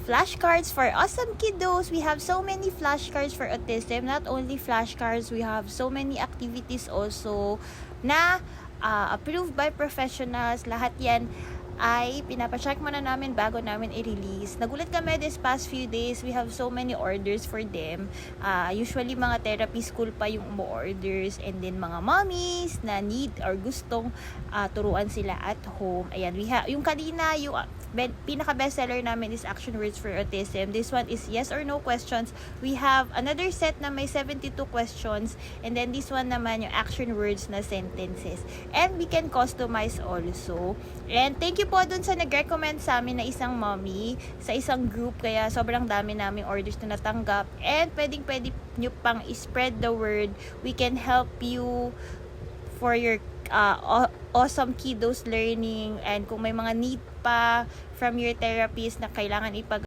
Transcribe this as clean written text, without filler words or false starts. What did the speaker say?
flashcards for awesome kiddos. We have so many flashcards for autism. Not only flashcards, we have so many activities also na approved by professionals. Lahat yan ay pinapacheck muna namin bago namin i-release. Nagulat kami this past few days, we have so many orders for them. Usually mga therapy school pa yung orders, and then mga mommies na need or gustong turuan sila at home. Ayan, yung kanina, yung pinaka bestseller namin is Action Words for Autism. This one is yes or no questions. We have another set na may 72 questions, and then this one naman yung action words na sentences. And we can customize also. And thank you po dun sa nag-recommend sa amin na isang mommy sa isang group, kaya sobrang dami naming orders na natanggap, and pwede nyo pang spread the word. We can help you for your awesome kiddos learning, and kung may mga need pa from your therapist na kailangan